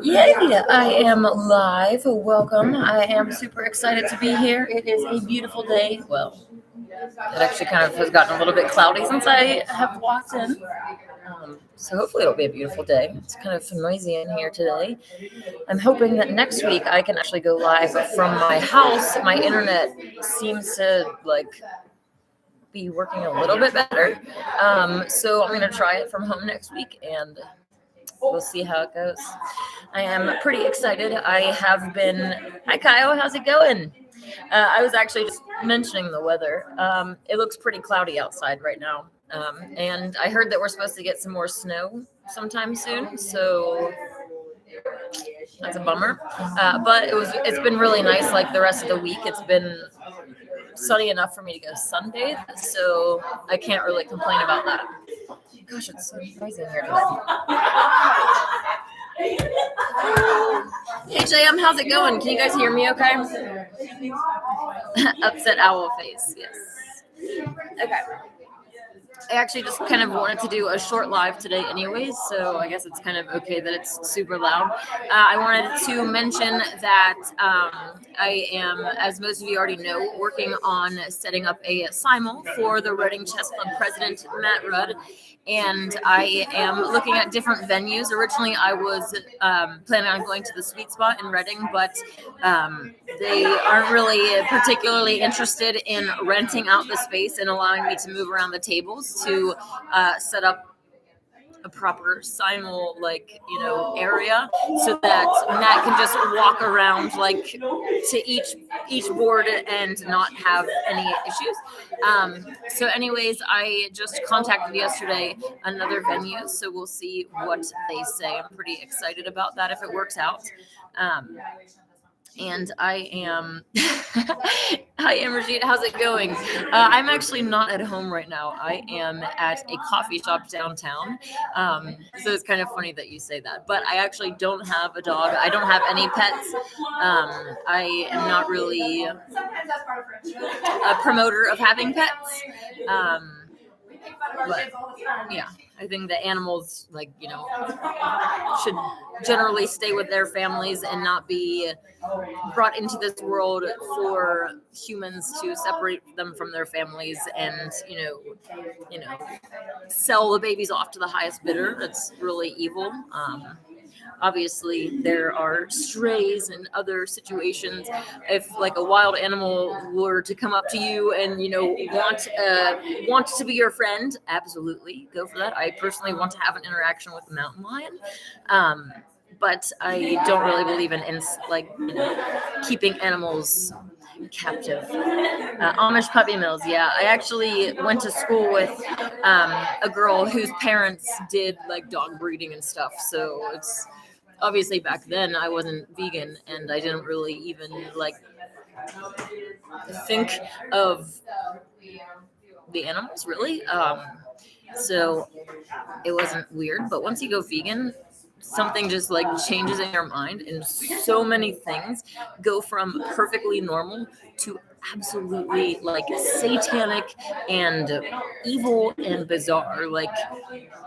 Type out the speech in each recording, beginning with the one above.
Yay! I am live. Welcome. I am super excited to be here. It is a beautiful day. Well, it actually kind of has gotten a little bit cloudy since I have walked in. So hopefully it'll be a beautiful day. It's kind of noisy in here today. I'm hoping that next week I can actually go live from my house. My internet seems to be working a little bit better. So I'm going to try it from home next week and we'll see how it goes. I am pretty excited. I have been. Hi, Kyle. How's it going? I was actually just mentioning the weather. It looks pretty cloudy outside right now. And I heard that we're supposed to get some more snow sometime soon. So that's a bummer. But it's been really nice. Like the rest of the week, it's been sunny enough for me to go sunbathe. So I can't really complain about that. Gosh, it's so noisy in here today. Hey, JM, how's it going? Can you guys hear me okay? Upset owl face, yes. Okay. I actually just kind of wanted to do a short live today anyways, so I guess it's kind of okay that it's super loud. I wanted to mention that I am, as most of you already know, working on setting up a Simul for the Reading Chess Club president, Matt Rudd. And I am looking at different venues. Originally, I was planning on going to the Sweet Spot in Reading, but they aren't really particularly interested in renting out the space and allowing me to move around the tables to set up a proper simul area so that Matt can just walk around to each board and not have any issues. So anyways, I just contacted yesterday another venue, so we'll see what they say. I'm pretty excited about that if it works out. And I am. Hi, Amarjeet. How's it going? I'm actually not at home right now. I am at a coffee shop downtown. So it's kind of funny that you say that. But I actually don't have a dog. I don't have any pets. I am not really a promoter of having pets. But yeah, I think that animals, should generally stay with their families and not be brought into this world for humans to separate them from their families and, sell the babies off to the highest bidder. That's really evil. Obviously, there are strays and other situations. If a wild animal were to come up to you and want to be your friend, absolutely go for that. I personally want to have an interaction with a mountain lion, but I don't really believe in keeping animals captive. Amish puppy mills, yeah. I actually went to school with a girl whose parents did dog breeding and stuff, so it's obviously back then I wasn't vegan and I didn't really even think of the animals really. So it wasn't weird, but once you go vegan, something just changes in your mind, and so many things go from perfectly normal to absolutely satanic and evil and bizarre.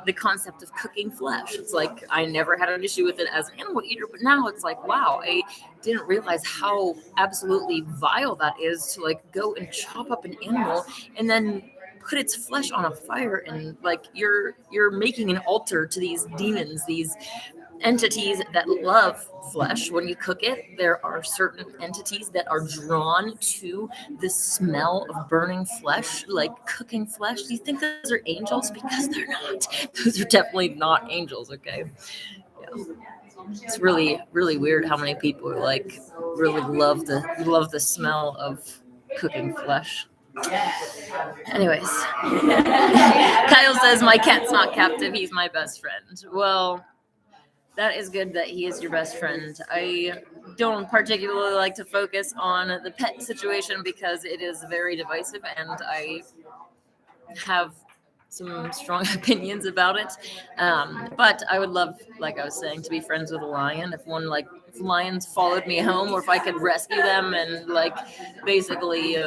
The concept of cooking flesh, it's I never had an issue with it as an animal eater, but now it's wow, I didn't realize how absolutely vile that is to go and chop up an animal and then put its flesh on a fire, and you're making an altar to these demons, these entities that love flesh. When you cook it, there are certain entities that are drawn to the smell of burning flesh, cooking flesh. Do you think those are angels? Because they're not. Those are definitely not angels, okay? Yeah. It's really, really weird how many people are really love the smell of cooking flesh. Anyways, Kyle says my cat's not captive, he's my best friend. Well, that is good that he is your best friend. I don't particularly like to focus on the pet situation because it is very divisive and I have some strong opinions about it. But I would love, like I was saying, to be friends with a lion. If lions followed me home, or if I could rescue them and basically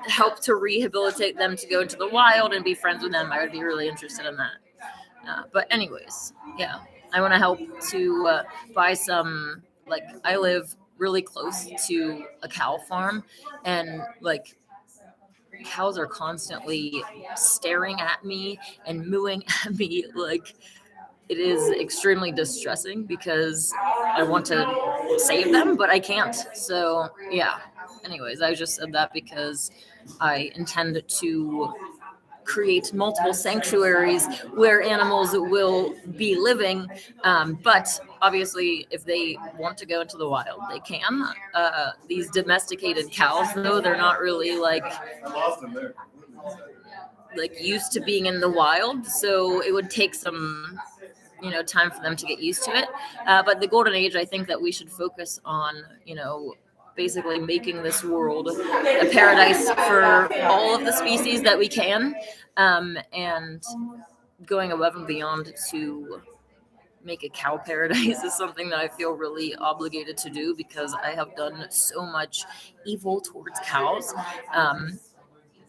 help to rehabilitate them to go into the wild and be friends with them, I would be really interested in that. But anyways, yeah, I want to help to buy some. Like, I live really close to a cow farm, and like cows are constantly staring at me and mooing at me. Like, it is extremely distressing because I want to save them, but I can't. So yeah. Anyways, I just said that because I intend to create multiple sanctuaries where animals will be living. But obviously, if they want to go into the wild, they can. These domesticated cows, though, they're not really like used to being in the wild, so it would take some time for them to get used to it. But the golden age, I think that we should focus on basically making this world a paradise for all of the species that we can, and going above and beyond to make a cow paradise is something that I feel really obligated to do because I have done so much evil towards cows.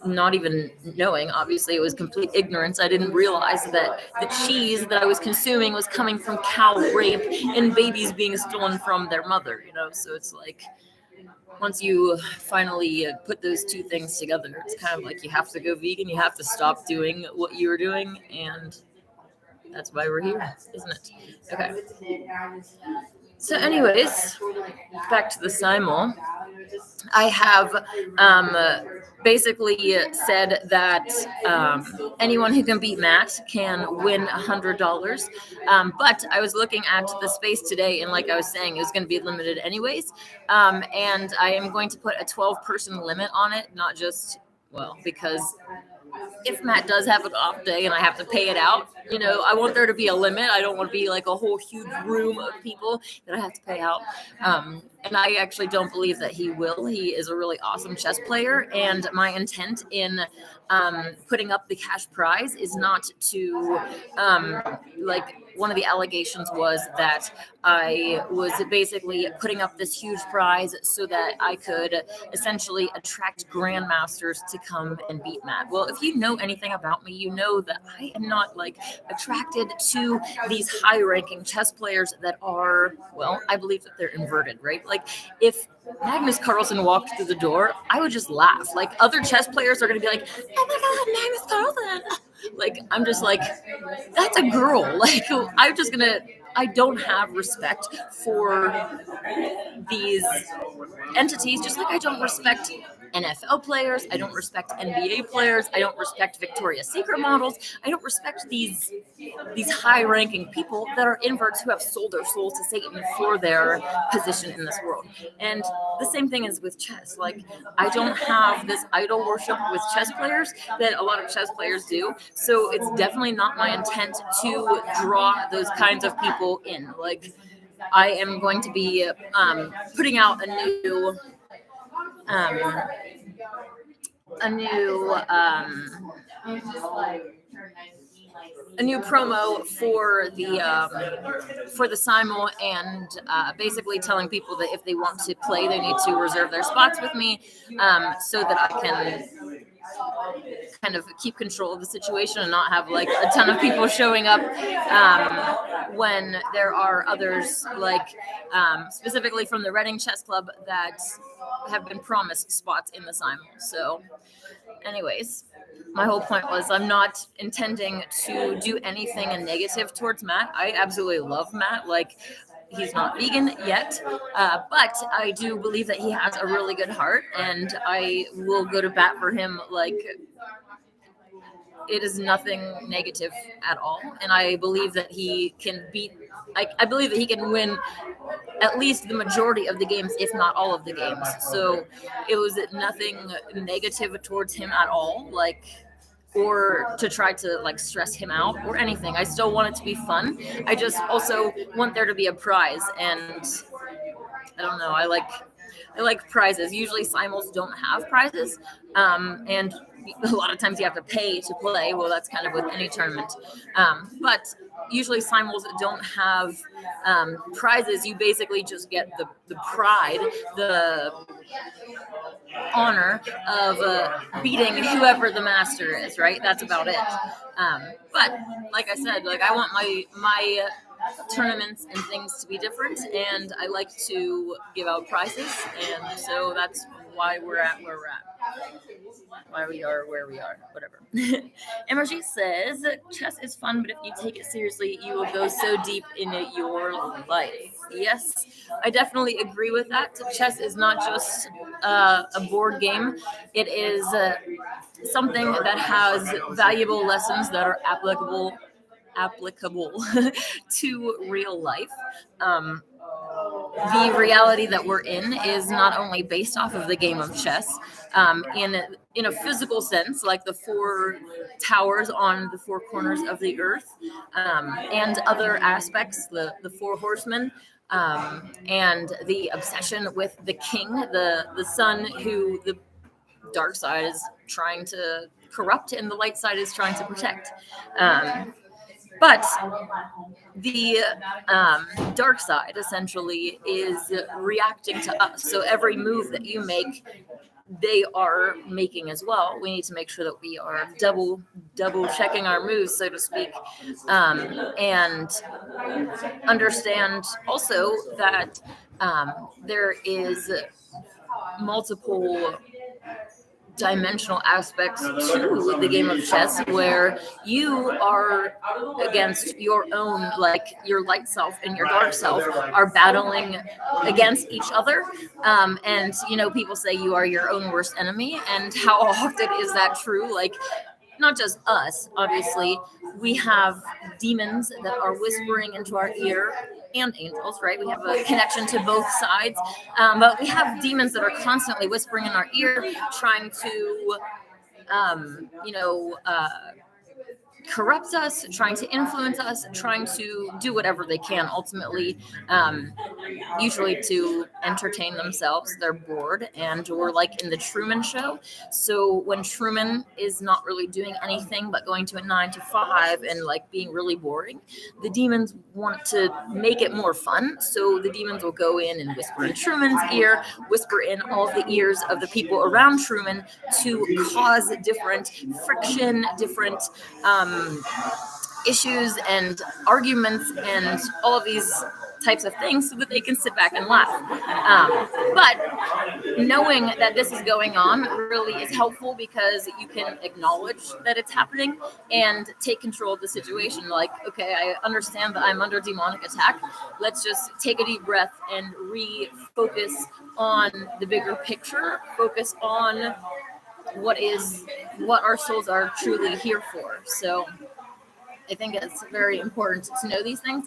Not even knowing, obviously it was complete ignorance. I didn't realize that the cheese that I was consuming was coming from cow rape and babies being stolen from their mother, so it's like once you finally put those two things together, it's kind of like you have to go vegan, you have to stop doing what you were doing, and that's why we're here, isn't it? Okay. So anyways, back to the Simul. I have basically said that anyone who can beat Matt can win $100. But I was looking at the space today, and like I was saying, it was going to be limited anyways. And I am going to put a 12-person limit on it, not just, because if Matt does have an off day and I have to pay it out, I want there to be a limit. I don't want to be like a whole huge room of people that I have to pay out. And I actually don't believe that he will. He is a really awesome chess player. And my intent in putting up the cash prize is not to, one of the allegations was that I was basically putting up this huge prize so that I could essentially attract grandmasters to come and beat Matt. Well, if you know anything about me, you know that I am not attracted to these high-ranking chess players that are, I believe that they're inverted, right? Like, if Magnus Carlsen walked through the door, I would just laugh. Like, other chess players are going to be like, oh my God, Magnus Carlsen. Like, I'm just like, that's a girl. Like, I don't have respect for these entities, just like I don't respect NFL players, I don't respect NBA players, I don't respect Victoria's Secret models, I don't respect these high-ranking people that are inverts who have sold their souls to Satan for their position in this world. And the same thing is with chess. Like, I don't have this idol worship with chess players that a lot of chess players do. So it's definitely not my intent to draw those kinds of people in. Like, I am going to be putting out a new promo for the Simul, and basically telling people that if they want to play, they need to reserve their spots with me, so that I can kind of keep control of the situation and not have like a ton of people showing up when there are others, specifically from the Reading Chess Club, that have been promised spots in the Simul. So anyways, my whole point was I'm not intending to do anything negative towards Matt. I absolutely love Matt. Like, he's not vegan yet, but I do believe that he has a really good heart, and I will go to bat for him. Like, it is nothing negative at all, and I believe that he can beat. I believe that he can win at least the majority of the games, if not all of the games. So it was nothing negative towards him at all, or to try to stress him out or anything. I still want it to be fun. I just also want there to be a prize, and I don't know. I like prizes. Usually Simuls don't have prizes, and a lot of times you have to pay to play. Well, that's kind of with any tournament. But usually Simuls don't have prizes. You basically just get the pride, the honor of beating whoever the master is, right? That's about it. But like I said, like I want my tournaments and things to be different, and I like to give out prizes, and so that's why we're at where we're at. Why we are where we are, whatever. Emoji says, chess is fun, but if you take it seriously, you will go so deep in your life. Yes, I definitely agree with that. Chess is not just a board game. It is something that has valuable lessons that are applicable to real life. The reality that we're in is not only based off of the game of chess, in a physical sense, like the four towers on the four corners of the earth, and other aspects, the four horsemen, and the obsession with the king, the son who the dark side is trying to corrupt and the light side is trying to protect. But the dark side essentially is reacting to us. So every move that you make, they are making as well. We need to make sure that we are double checking our moves, so to speak, and understand also that there is multiple dimensional aspects to the game of chess where you are against your own, like your light self and your dark self are battling against each other, and people say you are your own worst enemy, and how often is that true? Like, not just us, obviously. We have demons that are whispering into our ear, and angels, right? We have a connection to both sides. But we have demons that are constantly whispering in our ear, trying to, corrupt us, trying to influence us, trying to do whatever they can, ultimately, usually to entertain themselves. They're bored, and or like in the Truman Show. So when Truman is not really doing anything but going to a 9 to 5 and like being really boring, the demons want to make it more fun. So the demons will go in and whisper in Truman's ear, whisper in all of the ears of the people around Truman to cause different friction, different issues and arguments and all of these types of things, so that they can sit back and laugh. But knowing that this is going on really is helpful, because you can acknowledge that it's happening and take control of the situation. Like, okay, I understand that I'm under demonic attack. Let's just take a deep breath and refocus on the bigger picture, focus on what our souls are truly here for. So I think it's very important to know these things,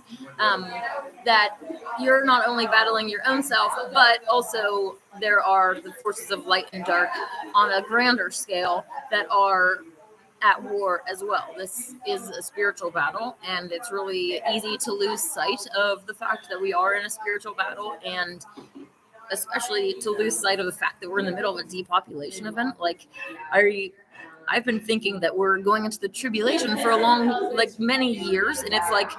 that you're not only battling your own self, but also there are the forces of light and dark on a grander scale that are at war as well. This is a spiritual battle, and it's really easy to lose sight of the fact that we are in a spiritual battle, and especially to lose sight of the fact that we're in the middle of a depopulation event. Like, I've been thinking that we're going into the tribulation for many years, and it's like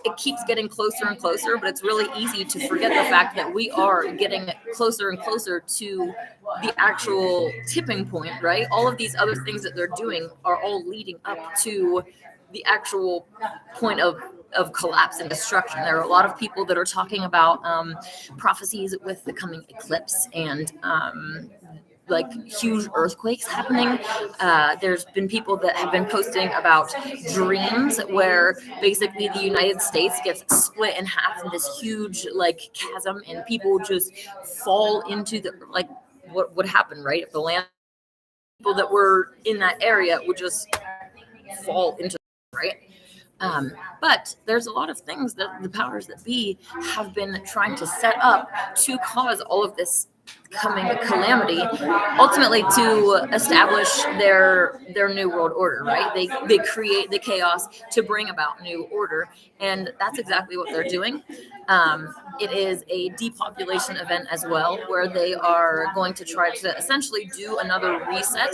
it keeps getting closer and closer, but it's really easy to forget the fact that we are getting closer and closer to the actual tipping point, right? All of these other things that they're doing are all leading up to the actual point of collapse and destruction. There are a lot of people that are talking about prophecies with the coming eclipse and like huge earthquakes happening. There's been people that have been posting about dreams where basically the United States gets split in half in this huge like chasm, and people just fall into the what would happen, right? If the land people that were in that area would just fall into, right? But there's a lot of things that the powers that be have been trying to set up to cause all of this coming calamity, ultimately to establish their new world order, right? They create the chaos to bring about new order, and that's exactly what they're doing. It is a depopulation event as well, where they are going to try to essentially do another reset,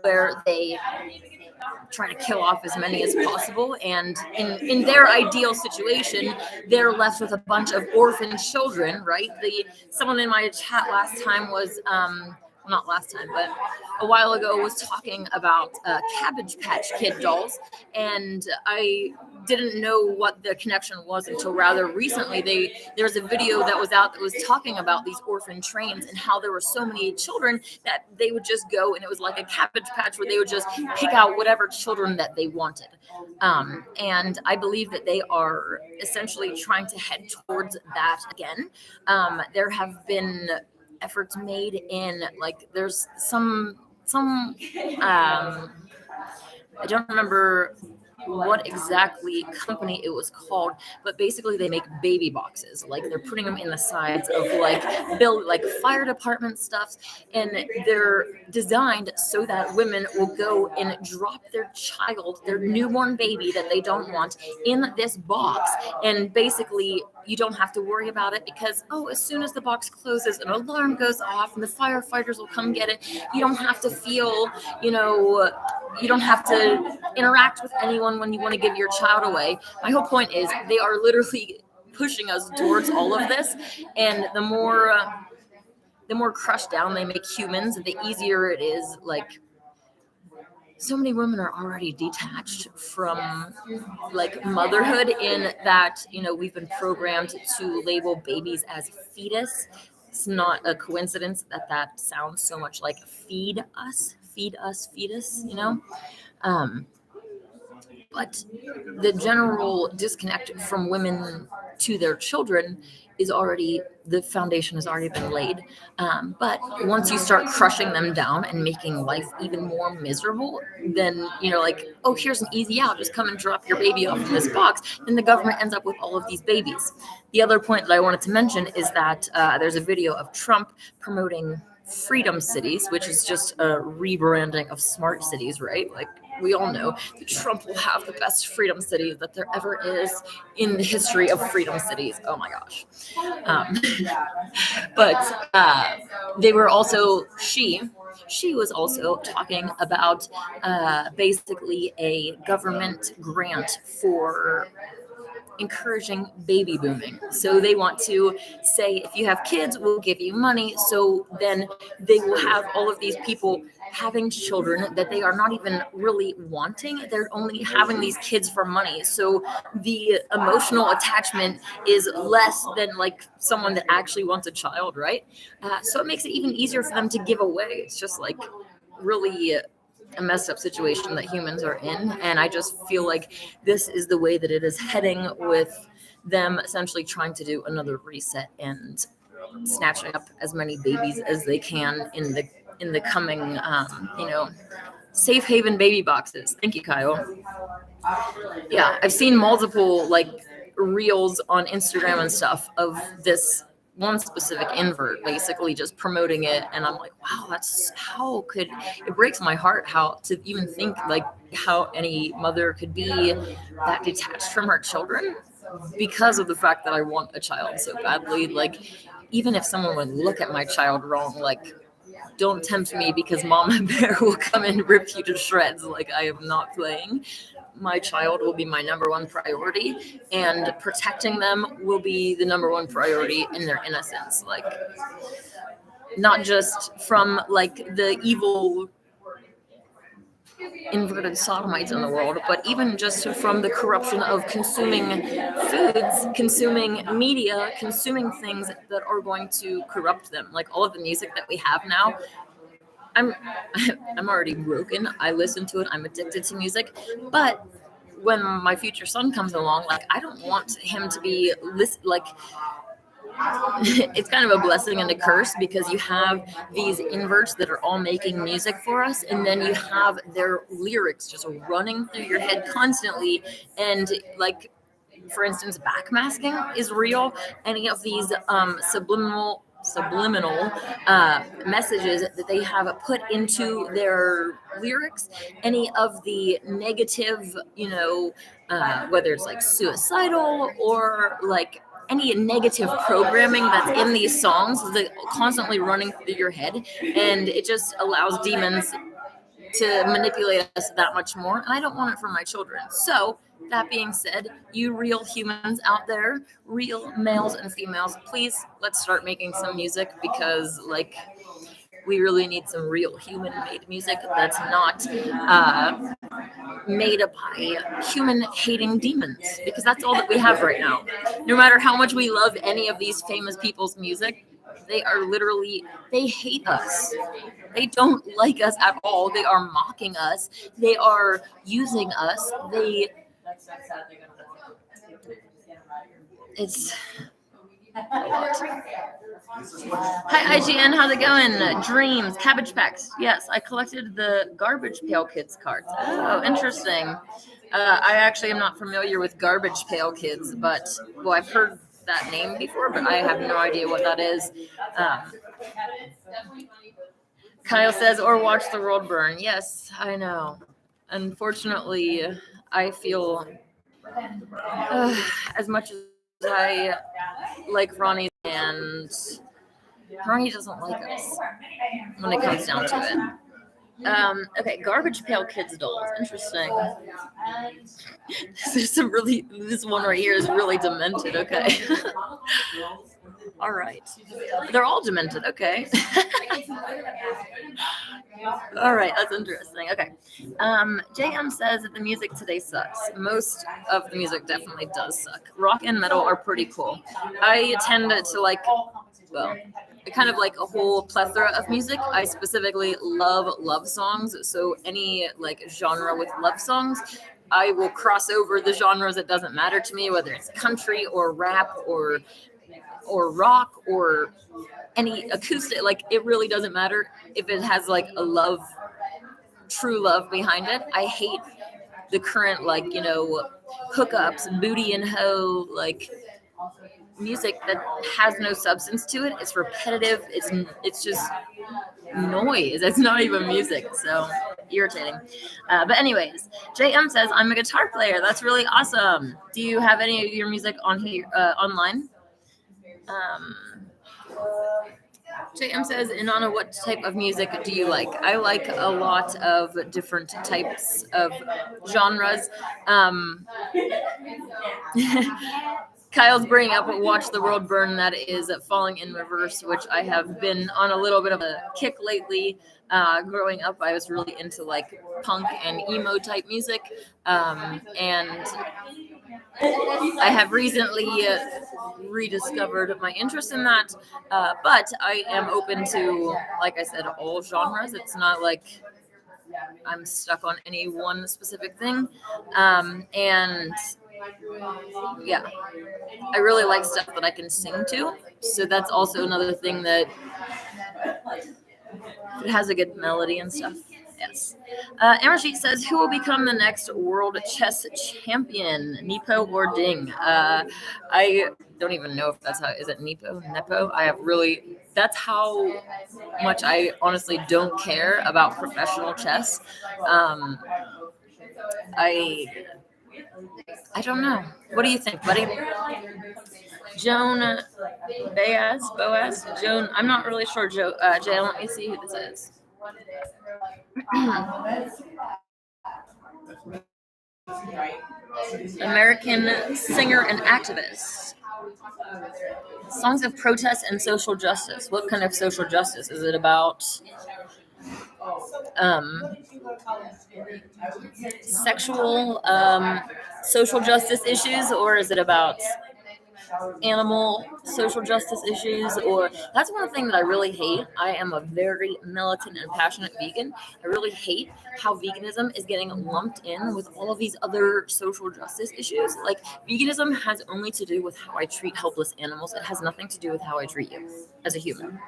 where they trying to kill off as many as possible. And in their ideal situation, they're left with a bunch of orphan children, right? Someone in my chat last time was well, not last time, but a while ago was talking about Cabbage Patch Kid dolls, and I didn't know what the connection was until rather recently. There was a video that was out that was talking about these orphan trains and how there were so many children that they would just go, and it was like a Cabbage Patch where they would just pick out whatever children that they wanted. And I believe that they are essentially trying to head towards that again. There have been efforts made in, like, there's some I don't remember what exactly company it was called, but basically they make baby boxes. Like, they're putting them in the sides of like fire department stuff, and they're designed so that women will go and drop their child, their newborn baby that they don't want, in this box, and basically you don't have to worry about it because, as soon as the box closes, an alarm goes off and the firefighters will come get it. You don't have to feel, you don't have to interact with anyone when you want to give your child away. My whole point is they are literally pushing us towards all of this, and the more crushed down they make humans, the easier it is. Like, so many women are already detached from like motherhood, in that we've been programmed to label babies as fetus. It's not a coincidence that sounds so much like feed us fetus. But the general disconnect from women to their children the foundation has already been laid. But once you start crushing them down and making life even more miserable, then, here's an easy out, just come and drop your baby off in this box, then the government ends up with all of these babies. The other point that I wanted to mention is that there's a video of Trump promoting freedom cities, which is just a rebranding of smart cities, right? Like, we all know that Trump will have the best freedom city that there ever is in the history of freedom cities. Oh my gosh. But they were also, she was also talking about basically a government grant for encouraging baby booming. So they want to say, if you have kids, we'll give you money. So then they will have all of these people having children that they are not even really wanting. They're only having these kids for money. So the emotional attachment is less than like someone that actually wants a child, right? So it makes it even easier for them to give away. It's just like really a messed up situation that humans are in, and I just feel like this is the way that it is heading, with them essentially trying to do another reset and snatching up as many babies as they can in the coming safe haven baby boxes. Thank you, Kyle. Yeah, I've seen multiple like reels on Instagram and stuff of this one specific invert basically just promoting it, and I'm like, wow, it breaks my heart how to even think like how any mother could be that detached from her children because of the fact that I want a child so badly. Like, even if someone would look at my child wrong, like, don't tempt me, because Mama Bear will come and rip you to shreds. Like, I am not playing. My child will be my number one priority, and protecting them will be the number one priority in their innocence. Like, not just from like the evil inverted sodomites in the world, but even just from the corruption of consuming foods, consuming media, consuming things that are going to corrupt them. Like, all of the music that we have now, I'm already broken. I listen to it. I'm addicted to music. But when my future son comes along, like, I don't want him to be like, it's kind of a blessing and a curse, because you have these inverts that are all making music for us, and then you have their lyrics just running through your head constantly. And like, for instance, backmasking is real. Any of these subliminal messages that they have put into their lyrics, any of the negative, whether it's like suicidal or like any negative programming that's in these songs, that constantly running through your head, and it just allows demons to manipulate us that much more, and I don't want it for my children. So that being said, you real humans out there, real males and females, please let's start making some music, because like we really need some real human-made music that's not made by human-hating demons, because that's all that we have right now. No matter how much we love any of these famous people's music, they are literally, they hate us. They don't like us at all. They are mocking us. They are using us. It's a lot. Hi, IGN. How's it going? Dreams, Cabbage Packs. Yes, I collected the Garbage Pail Kids cards. Oh, interesting. I actually am not familiar with Garbage Pail Kids, but, well, I've heard that name before, but I have no idea what that is. Kyle says, or watch the world burn. Yes, I know. Unfortunately, I feel as much as I like Ronnie, and Ronnie doesn't like us when it comes down to it. Okay, Garbage Pail Kids dolls. Interesting. This one right here is really demented. Okay. All right. They're all demented. Okay. All right, that's interesting. Okay. JM says that the music today sucks. Most of the music definitely does suck. Rock and metal are pretty cool. I tend to like, well, kind of like a whole plethora of music. I specifically love songs. So any like genre with love songs, I will cross over the genres. It doesn't matter to me whether it's country or rap or rock or any acoustic. Like, it really doesn't matter if it has like a true love behind it. I hate the current, like, hookups, booty and hoe, like music that has no substance to it. It's repetitive. It's just noise. It's not even music. So irritating. But anyways, JM says, I'm a guitar player. That's really awesome. Do you have any of your music on here online? JM says, Inanna, what type of music do you like? I like a lot of different types of genres. Kyle's bringing up Watch the World Burn. That is Falling in Reverse, which I have been on a little bit of a kick lately. Growing up, I was really into like punk and emo type music. And I have recently rediscovered my interest in that. But I am open to, like I said, all genres. It's not like I'm stuck on any one specific thing. And yeah, I really like stuff that I can sing to. So that's also another thing, that it has a good melody and stuff. Yes. Amarjeet says, who will become the next world chess champion, Nepo or Ding? I don't even know if that's how, is it Nepo? That's how much I honestly don't care about professional chess. I don't know. What do you think, buddy? Joan Boaz? Joan, I'm not really sure. Jay, let me see who this is. American singer and activist. Songs of protest and social justice. What kind of social justice? Is it about sexual social justice issues, or is it about animal social justice issues? Or that's one thing that I really hate. I am a very militant and passionate vegan. I really hate how veganism is getting lumped in with all of these other social justice issues. Like, veganism has only to do with how I treat helpless animals. It has nothing to do with how I treat you as a human.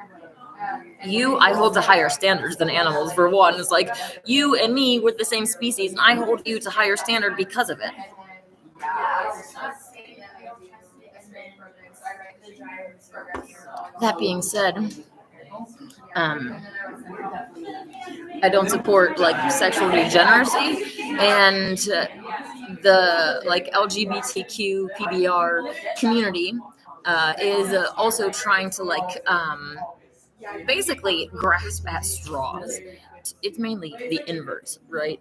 I hold to higher standards than animals, for one. It's like, you and me, we're the same species, and I hold you to higher standard because of it. That being said, I don't support like sexual degeneracy, and the like LGBTQ PBR community is also trying to like basically grasp at straws it's mainly the inverts, right?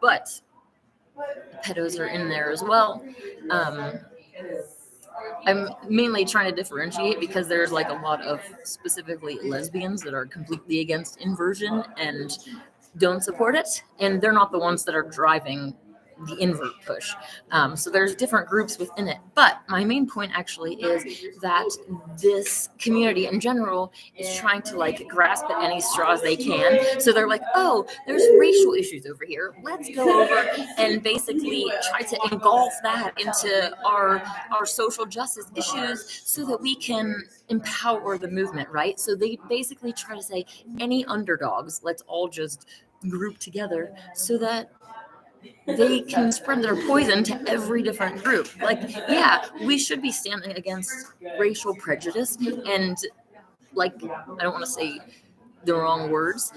But pedos are in there as well. Um, I'm mainly trying to differentiate because there's like a lot of specifically lesbians that are completely against inversion and don't support it, and they're not the ones that are driving the invert push. So there's different groups within it. But my main point actually is that this community in general is trying to like grasp at any straws they can. So they're like, oh, there's racial issues over here. Let's go over and basically try to engulf that into our social justice issues so that we can empower the movement, right? So they basically try to say any underdogs, let's all just group together so that they can spread their poison to every different group. Like, yeah, we should be standing against racial prejudice and, like, I don't want to say the wrong words.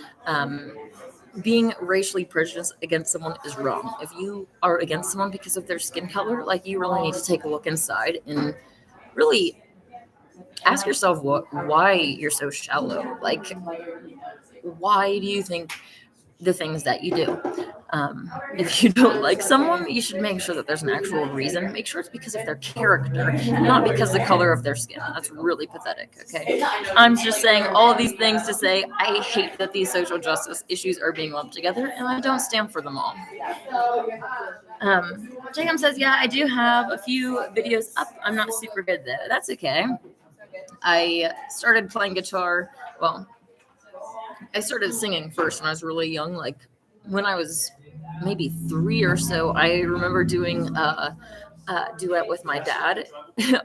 Being racially prejudiced against someone is wrong. If you are against someone because of their skin color, like, you really need to take a look inside and really ask yourself why you're so shallow. Like, why do you think the things that you do? If you don't like someone, you should make sure that there's an actual reason. Make sure it's because of their character, not because the color of their skin. That's really pathetic, okay? I'm just saying all of these things to say I hate that these social justice issues are being lumped together, and I don't stand for them all. Jacob says, yeah, I do have a few videos up. I'm not super good though. That's okay. I started playing guitar. Well, I started singing first when I was really young, like when I was maybe 3 or so. I remember doing a duet with my dad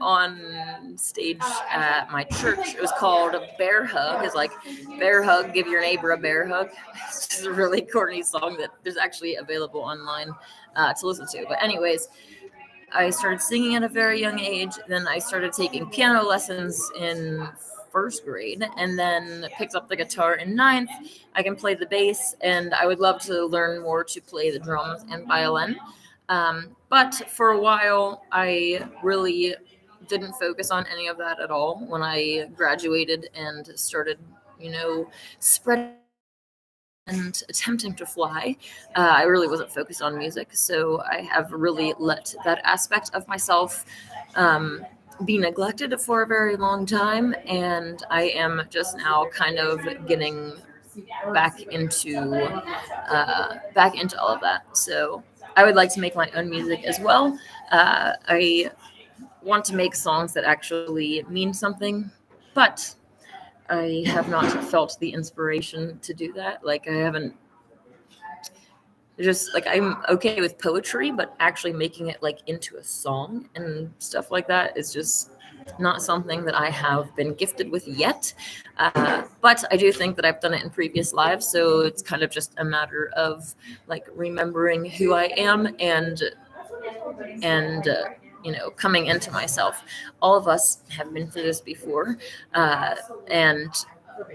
on stage at my church. It was called Bear Hug. It's like bear hug, give your neighbor a bear hug. It's just a really corny song that there's actually available online to listen to. But anyways, I started singing at a very young age. Then I started taking piano lessons in first grade, and then picked up the guitar in ninth. I can play the bass, and I would love to learn more to play the drums and violin. But for a while, I really didn't focus on any of that at all. When I graduated and started, spreading and attempting to fly, I really wasn't focused on music. So I have really let that aspect of myself be neglected for a very long time. And I am just now kind of getting back into all of that. So I would like to make my own music as well. I want to make songs that actually mean something, but I have not felt the inspiration to do that. Like, I haven't just like, I'm okay with poetry, but actually making it like into a song and stuff like that is just not something that I have been gifted with yet. But I do think that I've done it in previous lives, so it's kind of just a matter of like remembering who I am and coming into myself. All of us have been through this before, and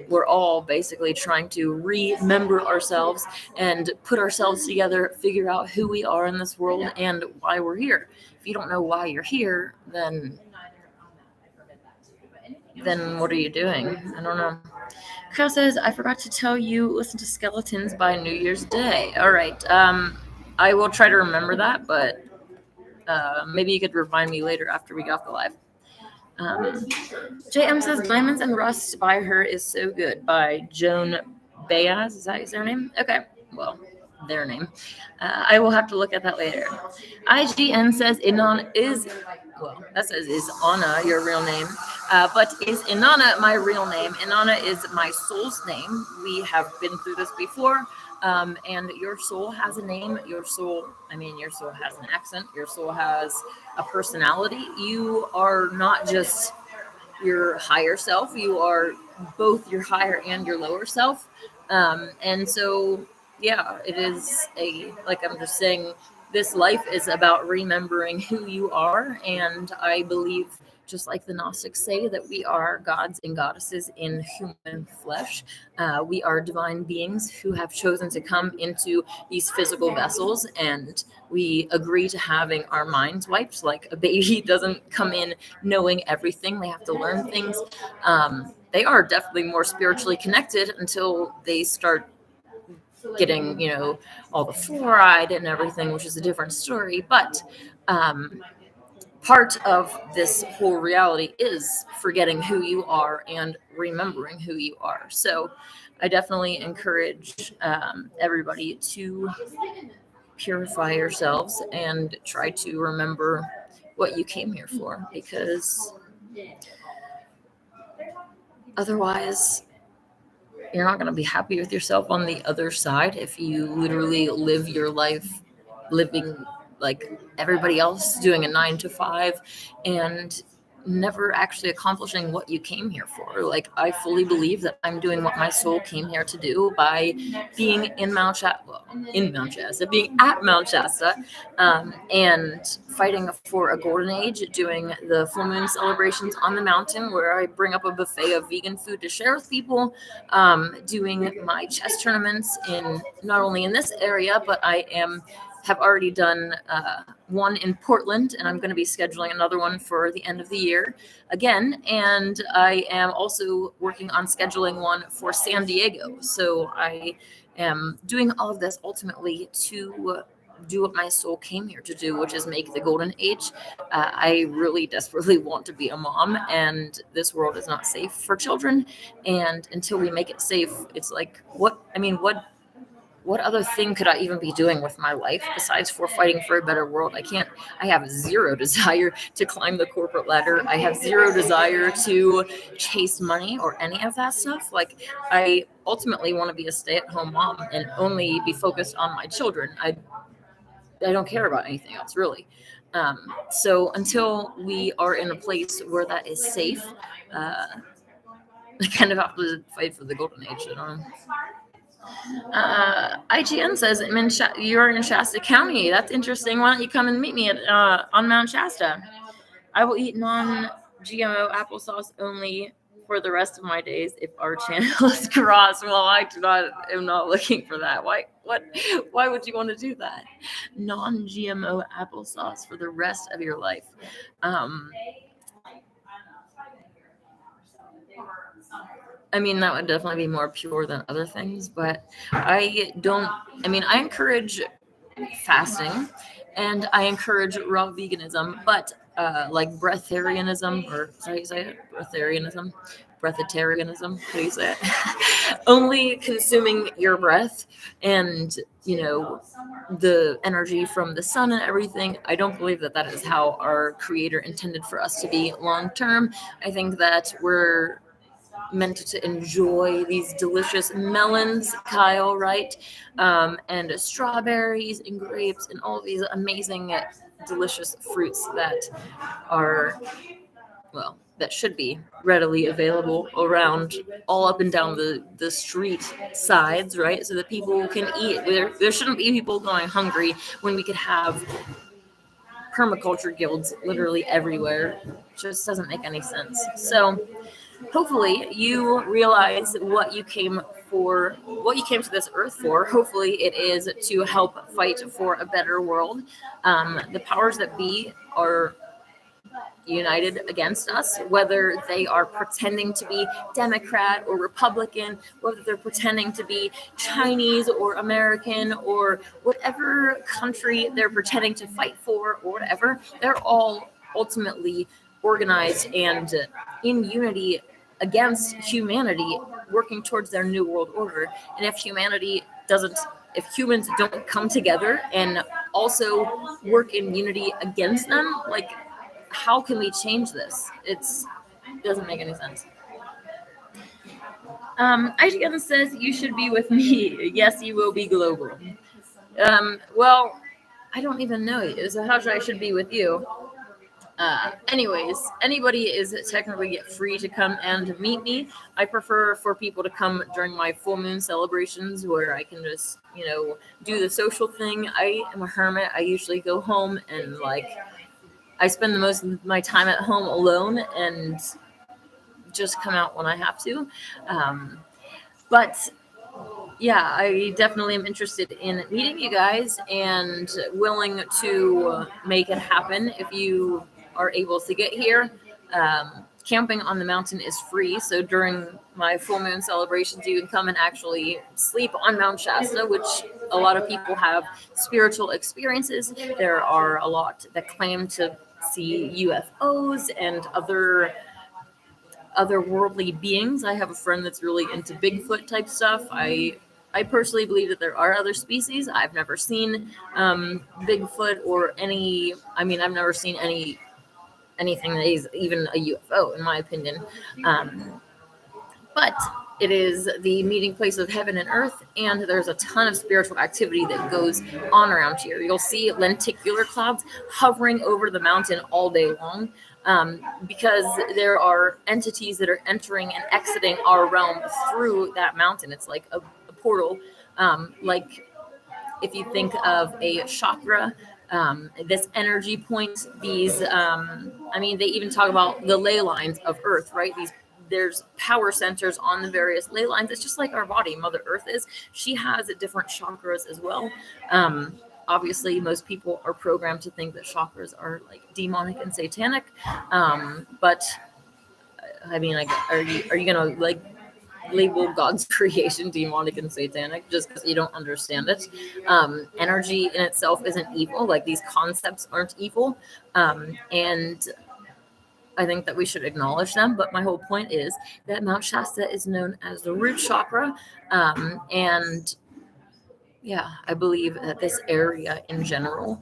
we're all basically trying to remember ourselves and put ourselves together, figure out who we are in this world and why we're here. If you don't know why you're here, then what are you doing? I don't know. Kyle says, I forgot to tell you, listen to Skeletons by New Year's Day. All right. I will try to remember that, but maybe you could remind me later after we get off the live. JM says Diamonds and Rust by Her is so good by Joan Baez. Is that her name? Okay. Well, their name. I will have to look at that later. IGN says Inanna is, well, that says is Anna your real name? But is Inanna my real name? Inanna is my soul's name. We have been through this before. And your soul has a name. Your soul has an accent. Your soul has a personality. You are not just your higher self. You are both your higher and your lower self. And so, yeah, it is I'm just saying, this life is about remembering who you are. And I believe, just like the Gnostics say, that we are gods and goddesses in human flesh. We are divine beings who have chosen to come into these physical vessels, and we agree to having our minds wiped. Like, a baby doesn't come in knowing everything. They have to learn things. They are definitely more spiritually connected until they start getting, all the fluoride and everything, which is a different story. But part of this whole reality is forgetting who you are and remembering who you are. So I definitely encourage everybody to purify yourselves and try to remember what you came here for, because otherwise you're not going to be happy with yourself on the other side if you literally live your life living like everybody else, doing a 9 to 5 and never actually accomplishing what you came here for. Like, I fully believe that I'm doing what my soul came here to do by being in Mount Shasta, being at Mount Shasta, and fighting for a golden age, doing the full moon celebrations on the mountain where I bring up a buffet of vegan food to share with people, doing my chess tournaments in not only in this area, but I have already done one in Portland, and I'm going to be scheduling another one for the end of the year again. And I am also working on scheduling one for San Diego. So I am doing all of this ultimately to do what my soul came here to do, which is make the golden age. I really desperately want to be a mom, and this world is not safe for children. And until we make it safe, it's like, what other thing could I even be doing with my life besides for fighting for a better world? I have zero desire to climb the corporate ladder. I have zero desire to chase money or any of that stuff. Like, I ultimately want to be a stay-at-home mom and only be focused on my children. I don't care about anything else, really. So until we are in a place where that is safe, I kind of have to fight for the golden age. IGN says you're in Shasta County. That's interesting. Why don't you come and meet me on Mount Shasta? I will eat non-GMO applesauce only for the rest of my days if our channel is crossed. Well, I am not looking for that. Why would you want to do that? Non-GMO applesauce for the rest of your life. I mean, that would definitely be more pure than other things, but I encourage fasting and I encourage raw veganism, but like breatharianism, or sorry, you say it? Breatharianism, how do you say it? Only consuming your breath and, the energy from the sun and everything. I don't believe that that is how our creator intended for us to be long term. I think that we're meant to enjoy these delicious melons, Kyle, right? And strawberries and grapes and all these amazing, delicious fruits that are, that should be readily available around all up and down the street sides, right? So that people can eat. There shouldn't be people going hungry when we could have permaculture guilds literally everywhere. It just doesn't make any sense. So hopefully you realize what you came to this earth for. Hopefully it is to help fight for a better world. The powers that be are united against us, whether they are pretending to be Democrat or Republican, whether they're pretending to be Chinese or American or whatever country they're pretending to fight for or whatever. They're all ultimately organized and in unity against humanity, working towards their new world order. And if humans don't come together and also work in unity against them, like, how can we change this? It doesn't make any sense. IGN says you should be with me. Yes, you will be global. Well, I don't even know you, so how should I be with you? Anyways, anybody is technically free to come and meet me. I prefer for people to come during my full moon celebrations where I can just, do the social thing. I am a hermit. I usually go home and I spend the most of my time at home alone and just come out when I have to. But yeah, I definitely am interested in meeting you guys and willing to make it happen if you are able to get here. camping on the mountain is free. So during my full moon celebrations, you can come and actually sleep on Mount Shasta, which a lot of people have spiritual experiences. There are a lot that claim to see UFOs and otherworldly beings. I have a friend that's really into Bigfoot type stuff. I personally believe that there are other species. I've never seen Bigfoot or any. I mean, I've never seen anything that is even a UFO, in my opinion. But it is the meeting place of heaven and earth, and there's a ton of spiritual activity that goes on around here. You'll see lenticular clouds hovering over the mountain all day long, because there are entities that are entering and exiting our realm through that mountain. It's like a portal, like if you think of a chakra, this energy point, these, I mean, they even talk about the ley lines of Earth, right? There's power centers on the various ley lines. It's just like our body, Mother Earth is. She has different chakras as well. Obviously, most people are programmed to think that chakras are like demonic and satanic. But I mean, like, are you gonna like label God's creation demonic and satanic just because you don't understand it? Energy in itself isn't evil. Like, these concepts aren't evil, and I think that we should acknowledge them. But my whole point is that Mount Shasta is known as the root chakra, and yeah, I believe that this area in general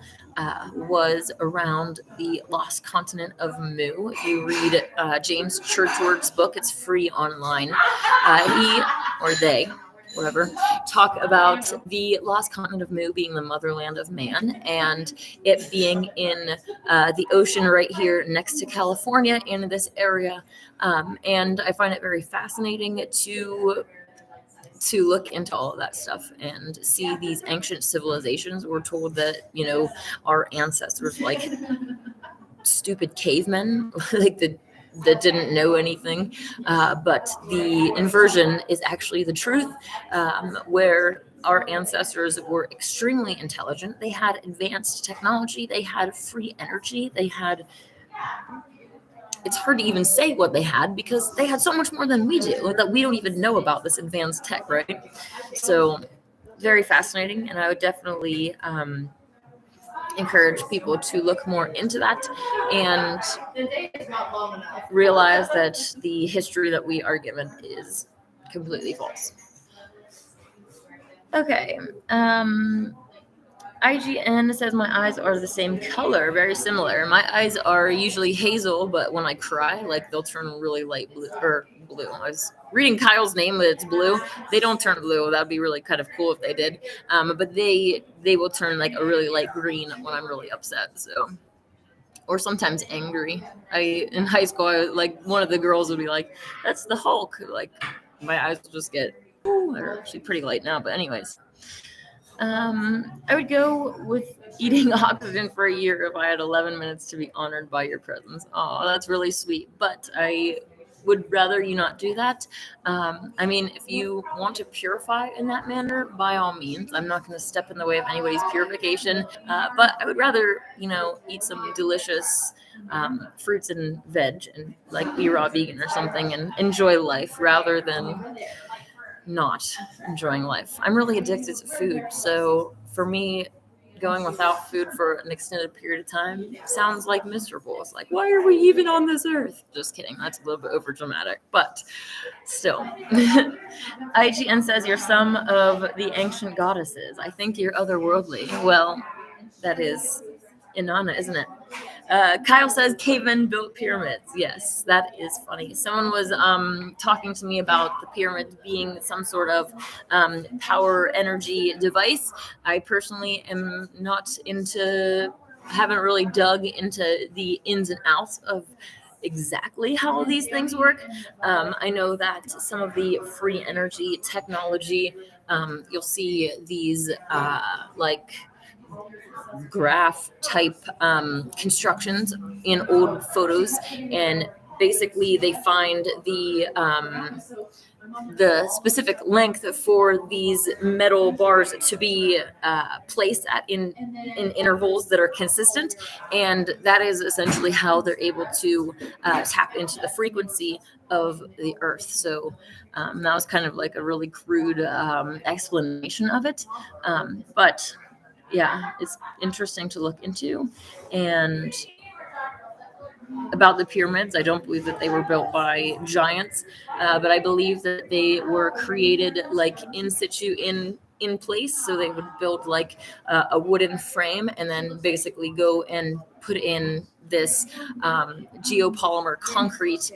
was around the lost continent of Mu. If you read James Churchward's book, it's free online. He or they, whatever, talk about the lost continent of Mu being the motherland of man, and it being in the ocean right here next to California in this area. And I find it very fascinating to look into all of that stuff and see these ancient civilizations. We're told that, our ancestors, like stupid cavemen, like that didn't know anything. But the inversion is actually the truth, where our ancestors were extremely intelligent. They had advanced technology. They had free energy. It's hard to even say what they had because they had so much more than we do that we don't even know about this advanced tech, right? So very fascinating, and I would definitely encourage people to look more into that and realize that the history that we are given is completely false. Okay. IGN says my eyes are the same color, very similar. My eyes are usually hazel, but when I cry, like, they'll turn really light blue or blue. I was reading Kyle's name, but it's blue. They don't turn blue. That'd be really kind of cool if they did. But they will turn like a really light green when I'm really upset. So, or sometimes angry. In high school, like, one of the girls would be like, "That's the Hulk." Like, my eyes will just get. They're actually pretty light now, but anyways. I would go with eating oxygen for a year if I had 11 minutes to be honored by your presence. Oh, that's really sweet. But I would rather you not do that. I mean, if you want to purify in that manner, by all means. I'm not going to step in the way of anybody's purification. But I would rather, eat some delicious fruits and veg and like be raw vegan or something and enjoy life rather than not enjoying life. I'm really addicted to food, so for me, going without food for an extended period of time sounds like miserable. It's like, why are we even on this earth? Just kidding. That's a little bit over dramatic, but still. IGN says you're some of the ancient goddesses. I think you're otherworldly. Well, that is Inanna, isn't it? Kyle says cavemen built pyramids. Yes, that is funny. Someone was talking to me about the pyramid being some sort of power energy device. I personally am not haven't really dug into the ins and outs of exactly how these things work. I know that some of the free energy technology, you'll see these like graph type constructions in old photos, and basically they find the specific length for these metal bars to be placed at in intervals that are consistent, and that is essentially how they're able to tap into the frequency of the Earth. So that was kind of like a really crude explanation of it, but yeah, it's interesting to look into. And about the pyramids, I don't believe that they were built by giants, but I believe that they were created like in situ in place. So they would build like a wooden frame and then basically go and put in this geopolymer concrete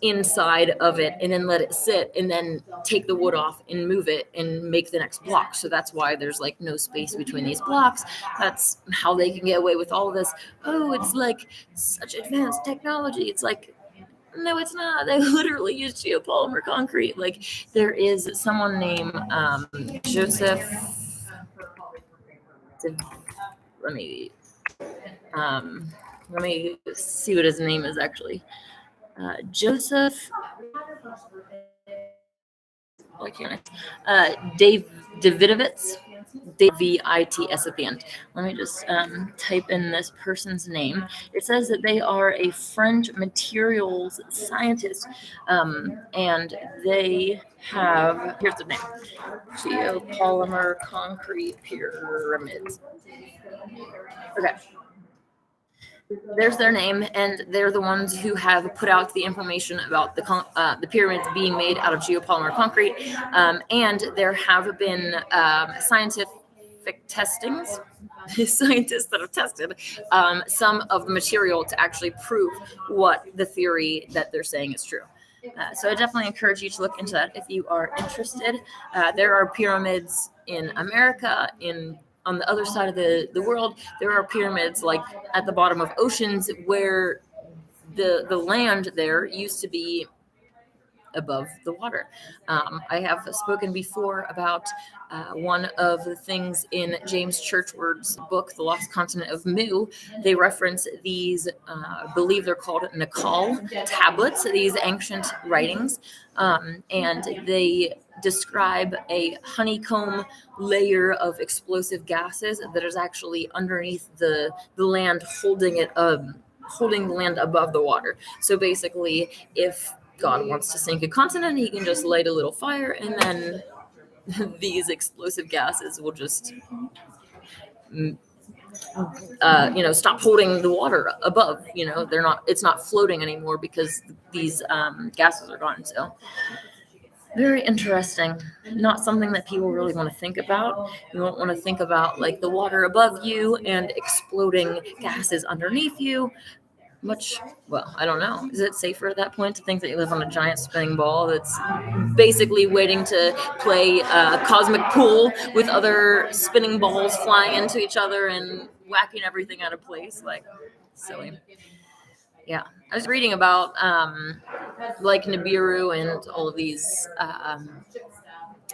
inside of it and then let it sit and then take the wood off and move it and make the next block. So that's why there's like no space between these blocks. That's how they can get away with all of this. Oh, it's like such advanced technology. It's like, no, it's not. They literally use geopolymer concrete. Like there is someone named Joseph. Let me let me see what his name is actually. Joseph. Why can't I? Dave Davidovitz. Vits at the end. Let me just type in this person's name. It says that they are a French materials scientist, and they have, here's the name, geopolymer concrete pyramids. Okay. There's their name, and they're the ones who have put out the information about the pyramids being made out of geopolymer concrete. And there have been scientific testings, scientists that have tested some of the material to actually prove what the theory that they're saying is true. So I definitely encourage you to look into that if you are interested. There are pyramids in America, on the other side of the world. There are pyramids like at the bottom of oceans where the land there used to be above the water. I have spoken before about one of the things in James Churchward's book, The Lost Continent of Mu. They reference these, I believe they're called Nakal tablets, these ancient writings, and they describe a honeycomb layer of explosive gases that is actually underneath the land, holding the land above the water. So basically, if God wants to sink a continent, he can just light a little fire, and then these explosive gases will just, stop holding the water above. It's not floating anymore because these gases are gone. So very interesting. Not something that people really want to think about. You don't want to think about like the water above you and exploding gases underneath you. I don't know. Is it safer at that point to think that you live on a giant spinning ball that's basically waiting to play a cosmic pool with other spinning balls flying into each other and whacking everything out of place? Like, silly. Yeah. I was reading about like Nibiru and all of these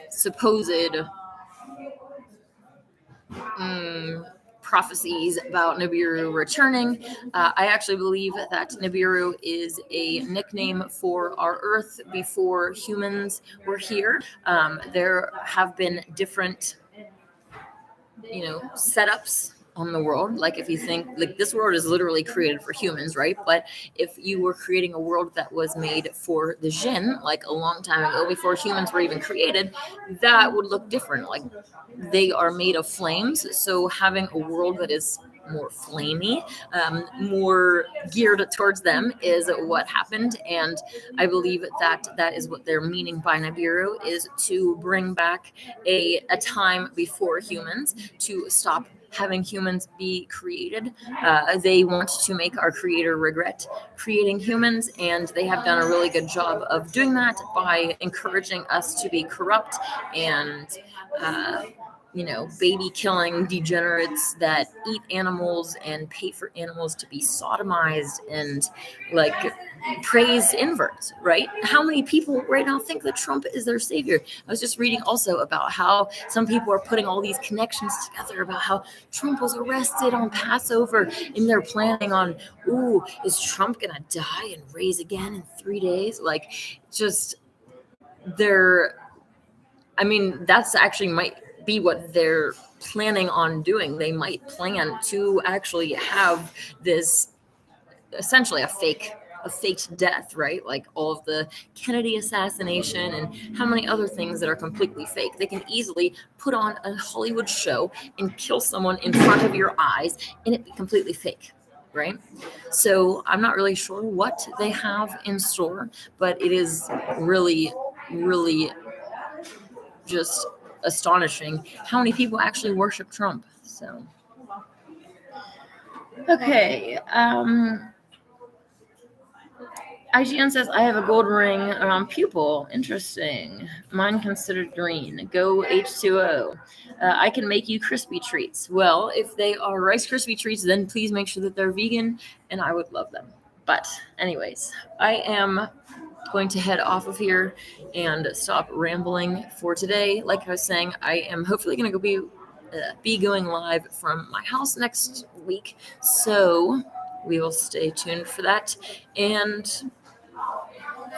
supposed prophecies about Nibiru returning. I actually believe that Nibiru is a nickname for our Earth before humans were here. There have been different, setups on the world. Like if you think like this world is literally created for humans, right? But if you were creating a world that was made for the jinn, like a long time ago before humans were even created, that would look different. Like they are made of flames, so having a world that is more flamey, more geared towards them is what happened. And I believe that is what they're meaning by Nibiru, is to bring back a time before humans, to stop having humans be created. They want to make our creator regret creating humans, and they have done a really good job of doing that by encouraging us to be corrupt and baby killing degenerates that eat animals and pay for animals to be sodomized and like praise inverts, right? How many people right now think that Trump is their savior? I was just reading also about how some people are putting all these connections together about how Trump was arrested on Passover and they're planning on, ooh, is Trump gonna die and raise again in 3 days? Like, just they're, I mean, that's actually might be what they're planning on doing. They might plan to actually have this essentially a faked death, right? Like all of the Kennedy assassination and how many other things that are completely fake. They can easily put on a Hollywood show and kill someone in front of your eyes and it be completely fake, right? So I'm not really sure what they have in store, but it is really, really just astonishing how many people actually worship Trump. So, okay. IGN says, I have a gold ring around pupil. Interesting. Mine considered green. Go H2O. I can make you crispy treats. Well, if they are Rice Krispie treats, then please make sure that they're vegan, and I would love them. But, anyways, I am going to head off of here and stop rambling for today. Like I was saying, I am hopefully going to be going live from my house next week. So we will stay tuned for that. And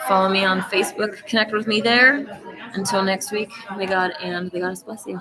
follow me on Facebook, connect with me there. Until next week, may God and the Goddess bless you.